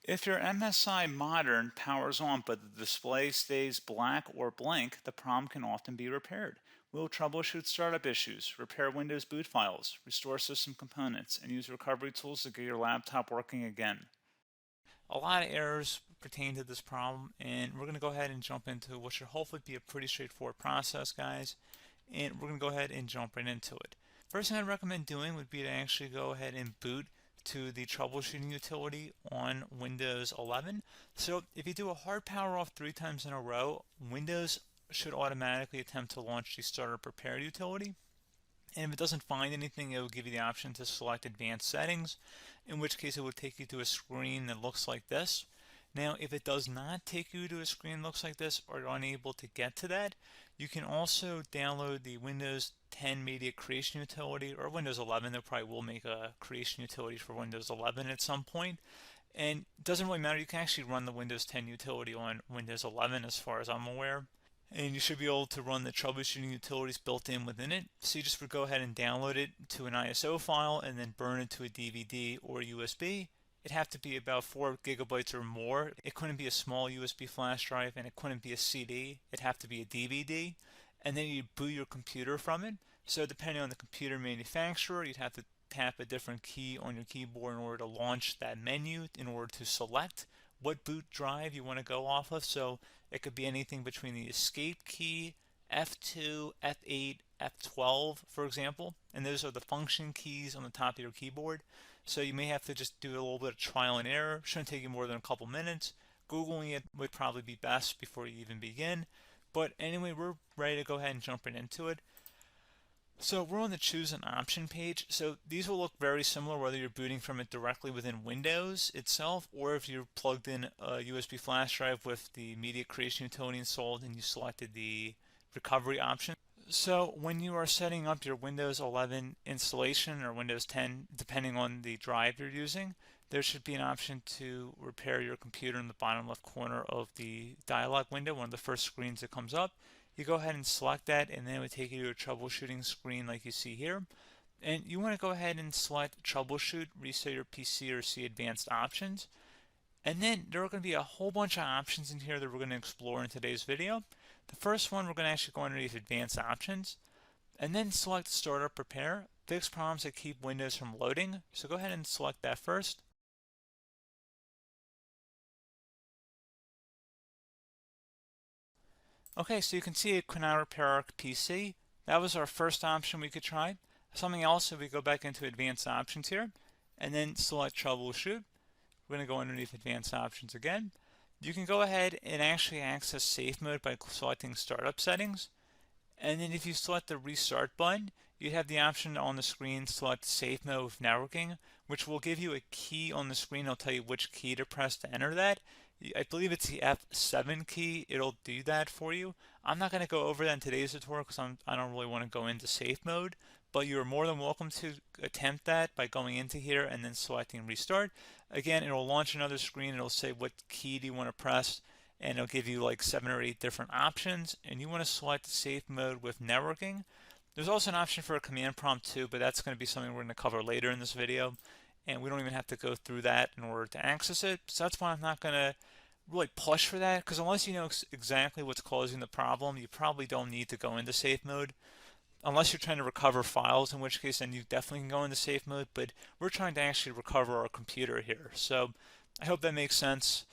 If your MSI Modern powers on but the display stays black or blank, the problem can often be repaired. We'll troubleshoot startup issues, repair Windows boot files, restore system components, and use recovery tools to get your laptop working again. A lot of errors pertain to this problem, and we're going to go ahead and jump into what should hopefully be a pretty straightforward process, guys. And we're going to go ahead and jump right into it. First thing I'd recommend doing would be to actually go ahead and boot to the troubleshooting utility on Windows 11. So if you do a hard power off 3 times in a row, Windows should automatically attempt to launch the startup prepare utility. And if it doesn't find anything, it will give you the option to select advanced settings, in which case it will take you to a screen that looks like this. Now, if it does not take you to a screen that looks like this or you're unable to get to that, you can also download the Windows 10 Media Creation Utility, or Windows 11. They probably will make a creation utility for Windows 11 at some point. And it doesn't really matter. You can actually run the Windows 10 utility on Windows 11 as far as I'm aware. And you should be able to run the troubleshooting utilities built in within it. So you just would go ahead and download it to an ISO file and then burn it to a DVD or USB. It'd have to be about 4 gigabytes or more. It couldn't be a small USB flash drive, and it couldn't be a CD. It'd have to be a DVD. And then you'd boot your computer from it. So depending on the computer manufacturer, you'd have to tap a different key on your keyboard in order to launch that menu, in order to select what boot drive you want to go off of. So it could be anything between the escape key, F2, F8, F12, for example. And those are the function keys on the top of your keyboard. So you may have to just do a little bit of trial and error. Shouldn't take you more than a couple minutes. Googling it would probably be best before you even begin. But anyway, we're ready to go ahead and jump right into it. So we're on the choose an option page. So these will look very similar whether you're booting from it directly within Windows itself, or if you're plugged in a USB flash drive with the media creation utility installed and you selected the recovery option. So when you are setting up your Windows 11 installation or Windows 10, depending on the drive you're using, there should be an option to repair your computer in the bottom left corner of the dialog window, one of the first screens that comes up. You go ahead and select that, and then it would take you to a troubleshooting screen like you see here. And you want to go ahead and select troubleshoot, reset your PC, or see advanced options. And then there are going to be a whole bunch of options in here that we're going to explore in today's video. The first one, we're going to actually go underneath advanced options and then select startup prepare, fix problems that keep Windows from loading. So go ahead and select that first. Okay, so you can see it could not repair our PC. That was our first option we could try. Something else, if we go back into advanced options here and then select troubleshoot, we're going to go underneath advanced options again. You can go ahead and actually access safe mode by selecting startup settings. And then if you select the restart button, you have the option on the screen select safe mode with networking, which will give you a key on the screen. It'll tell you which key to press to enter that. I believe it's the F7 key. It'll do that for you. I'm not going to go over that in today's tutorial because I don't really want to go into safe mode, but you're more than welcome to attempt that by going into here and then selecting restart. Again, it'll launch another screen. It'll say what key do you want to press, and it'll give you like 7 or 8 different options, and you want to select safe mode with networking. There's also an option for a command prompt too, but that's going to be something we're going to cover later in this video, and we don't even have to go through that in order to access it. So that's why I'm not going to really push for that, because unless you know exactly what's causing the problem, you probably don't need to go into safe mode. Unless you're trying to recover files, in which case then you definitely can go into safe mode, but we're trying to actually recover our computer here. So I hope that makes sense.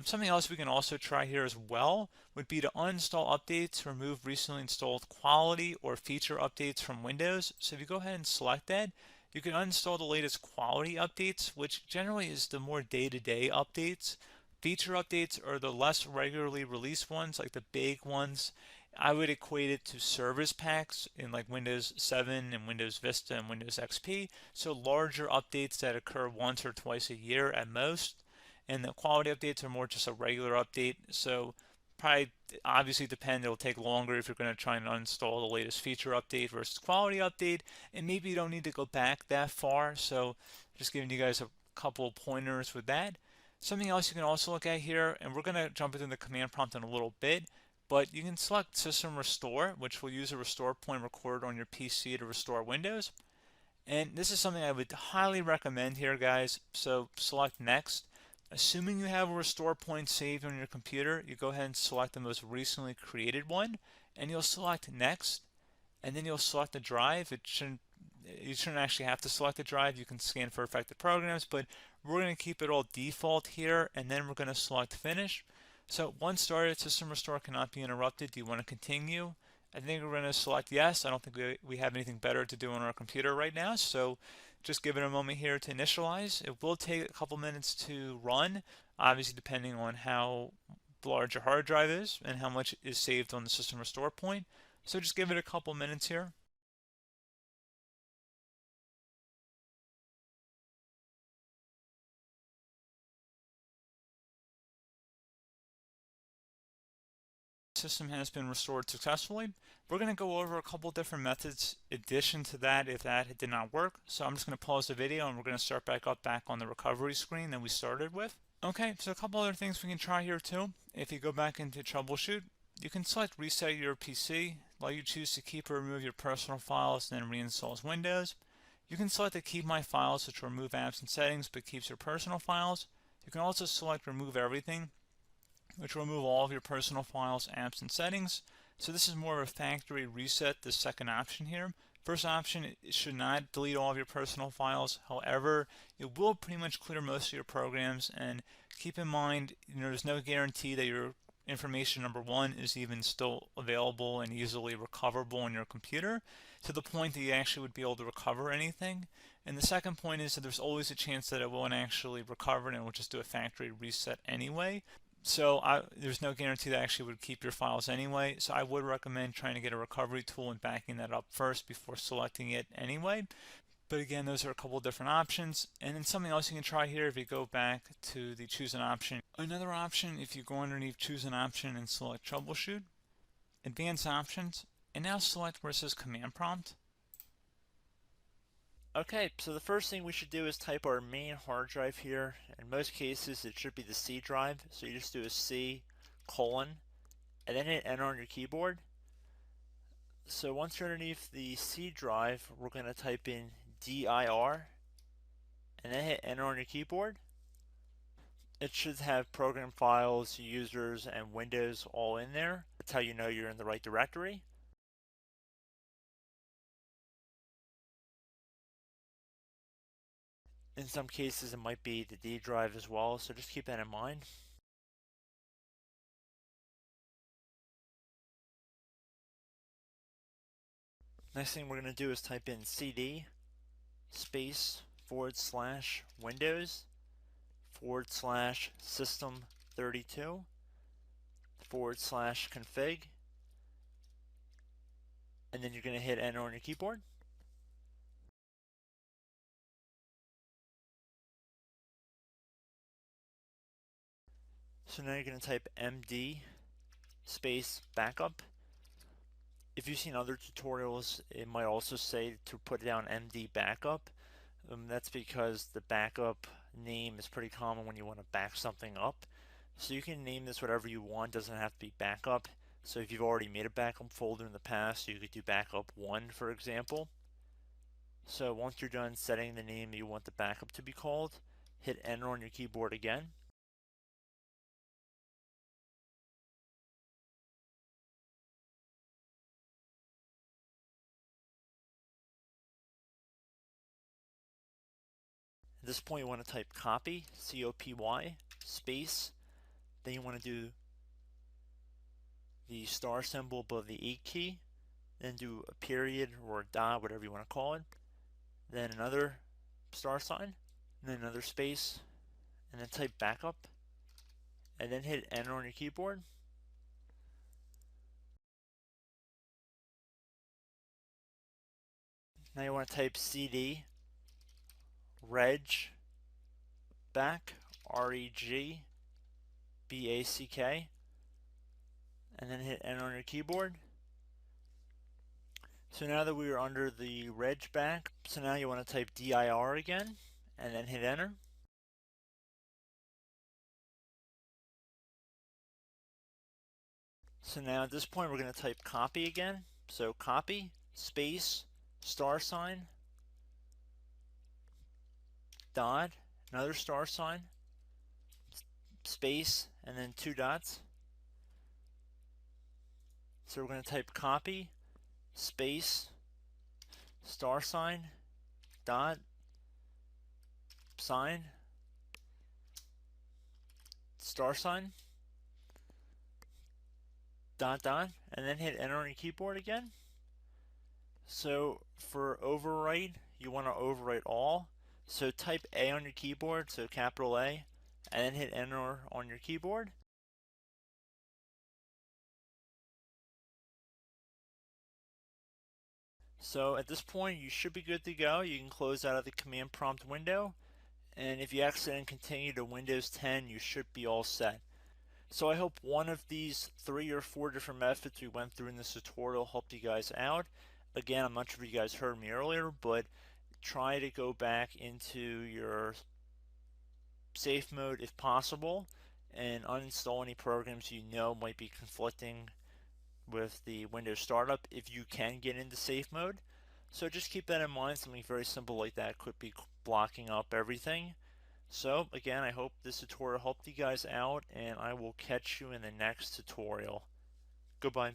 Something else we can also try here as well would be to uninstall updates, remove recently installed quality or feature updates from Windows. So if you go ahead and select that, you can uninstall the latest quality updates, which generally is the more day-to-day updates. Feature updates are the less regularly released ones, like the big ones. I would equate it to service packs in like Windows 7 and Windows Vista and Windows XP. So larger updates that occur once or twice a year at most. And the quality updates are more just a regular update. So probably obviously depend, it'll take longer if you're going to try and uninstall the latest feature update versus quality update. And maybe you don't need to go back that far. So just giving you guys a couple of pointers with that. Something else you can also look at here, and we're going to jump into the command prompt in a little bit, but you can select System Restore, which will use a restore point recorded on your PC to restore Windows. And this is something I would highly recommend here, guys. So select Next. Assuming you have a restore point saved on your computer, you go ahead and select the most recently created one, and you'll select next, and then you'll select the drive. You shouldn't actually have to select the drive. You can scan for affected programs, but we're going to keep it all default here, and then we're going to select finish. So once started, system restore cannot be interrupted. Do you want to continue? I think we're going to select yes. I don't think we have anything better to do on our computer right now, so just give it a moment here to initialize. It will take a couple minutes to run, obviously depending on how large your hard drive is and how much is saved on the system restore point. So just give it a couple minutes here. System has been restored successfully. We're going to go over a couple different methods in addition to that if that did not work. So I'm just going to pause the video and we're going to start back up back on the recovery screen that we started with. Okay, so a couple other things we can try here too. If you go back into Troubleshoot, you can select Reset Your PC, while you choose to keep or remove your personal files and then reinstalls Windows. You can select to keep my files, which will remove apps and settings but keeps your personal files. You can also select Remove Everything, which will remove all of your personal files, apps, and settings. So this is more of a factory reset, the second option here. First option, it should not delete all of your personal files. However, it will pretty much clear most of your programs, and keep in mind, there's no guarantee that your information, number one, is even still available and easily recoverable on your computer to the point that you actually would be able to recover anything. And the second point is that there's always a chance that it won't actually recover and it will just do a factory reset anyway. So there's no guarantee that actually would keep your files anyway. So I would recommend trying to get a recovery tool and backing that up first before selecting it anyway. But again, those are a couple different options. And then something else you can try here if you go back to the choose an option. Another option, if you go underneath choose an option and select troubleshoot, advanced options, and now select where it says command prompt. Okay, so the first thing we should do is type our main hard drive here. In most cases, it should be the C drive. So you just do a C colon and then hit enter on your keyboard. So once you're underneath the C drive, we're going to type in dir and then hit enter on your keyboard. It should have program files, users, and Windows all in there. That's how you know you're in the right directory. In some cases, it might be the D drive as well, so just keep that in mind. Next thing we're going to do is type in cd space / Windows / system 32 / config, and then you're going to hit enter on your keyboard. So now you're going to type md space backup. If you've seen other tutorials, it might also say to put down md backup. That's because the backup name is pretty common when you want to back something up. So you can name this whatever you want, doesn't have to be backup. So if you've already made a backup folder in the past, you could do backup 1, for example. So once you're done setting the name you want the backup to be called, hit enter on your keyboard again. At this point you want to type copy, C-O-P-Y, space, then you want to do the star symbol above the 8 key, then do a period or a dot, whatever you want to call it, then another star sign, and then another space, and then type backup, and then hit enter on your keyboard. Now you want to type cd reg back, R-E-G-B-A-C-K, and then hit enter on your keyboard. So now that we are under the reg back, so now you want to type dir again, and then hit enter. So now at this point we're going to type copy again. So copy, space, star sign, dot, another star sign, space, and then 2 dots. So we're going to type copy, space, star sign, dot, sign, star sign, dot, dot, and then hit enter on your keyboard again. So for overwrite, you want to overwrite all. So type A on your keyboard, so capital A, and then hit enter on your keyboard. So at this point, you should be good to go. You can close out of the command prompt window, and if you accidentally continue to Windows 10, you should be all set. So I hope one of these 3 or 4 different methods we went through in this tutorial helped you guys out. Again, I'm not sure if you guys heard me earlier, but try to go back into your safe mode if possible and uninstall any programs you know might be conflicting with the Windows startup if you can get into safe mode. So just keep that in mind. Something very simple like that could be blocking up everything. So again, I hope this tutorial helped you guys out, and I will catch you in the next tutorial. Goodbye.